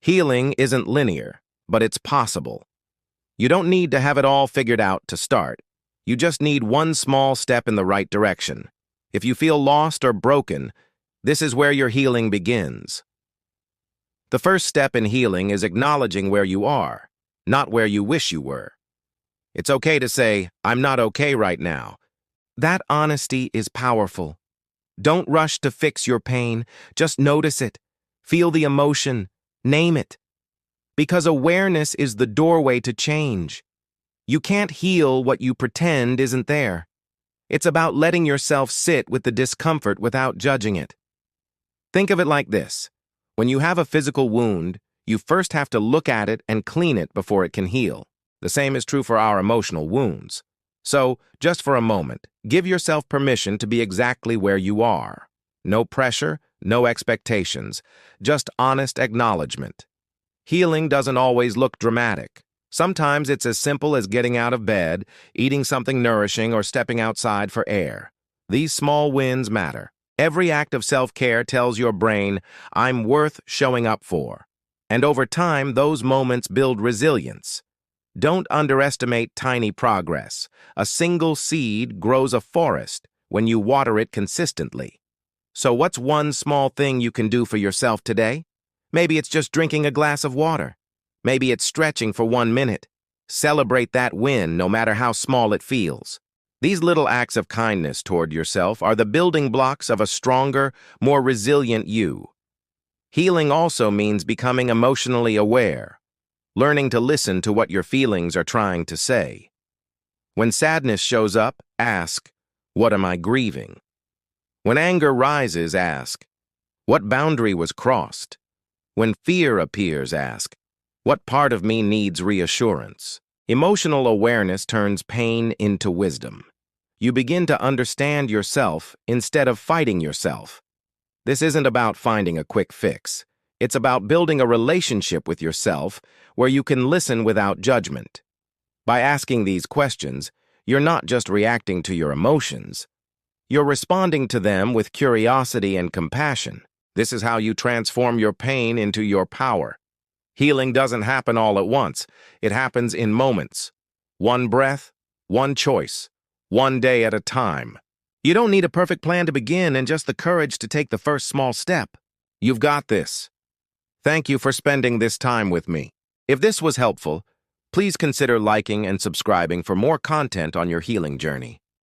Healing isn't linear, but it's possible. You don't need to have it all figured out to start. You just need one small step in the right direction. If you feel lost or broken, this is where your healing begins. The first step in healing is acknowledging where you are, not where you wish you were. It's okay to say, "I'm not okay right now." That honesty is powerful. Don't rush to fix your pain. Just notice it. Feel the emotion. Name it. Because awareness is the doorway to change. You can't heal what you pretend isn't there. It's about letting yourself sit with the discomfort without judging it. Think of it like this. When you have a physical wound, you first have to look at it and clean it before it can heal. The same is true for our emotional wounds. So, just for a moment, give yourself permission to be exactly where you are. No pressure, no expectations, just honest acknowledgement. Healing doesn't always look dramatic. Sometimes it's as simple as getting out of bed, eating something nourishing, or stepping outside for air. These small wins matter. Every act of self-care tells your brain, "I'm worth showing up for." And over time, those moments build resilience. Don't underestimate tiny progress. A single seed grows a forest when you water it consistently. So what's one small thing you can do for yourself today? Maybe it's just drinking a glass of water. Maybe it's stretching for 1 minute. Celebrate that win, no matter how small it feels. These little acts of kindness toward yourself are the building blocks of a stronger, more resilient you. Healing also means becoming emotionally aware, learning to listen to what your feelings are trying to say. When sadness shows up, ask, "What am I grieving?" When anger rises, ask, "What boundary was crossed?" When fear appears, ask, "What part of me needs reassurance?" Emotional awareness turns pain into wisdom. You begin to understand yourself instead of fighting yourself. This isn't about finding a quick fix. It's about building a relationship with yourself where you can listen without judgment. By asking these questions, you're not just reacting to your emotions. You're responding to them with curiosity and compassion. This is how you transform your pain into your power. Healing doesn't happen all at once. It happens in moments. One breath, one choice, one day at a time. You don't need a perfect plan to begin and just the courage to take the first small step. You've got this. Thank you for spending this time with me. If this was helpful, please consider liking and subscribing for more content on your healing journey.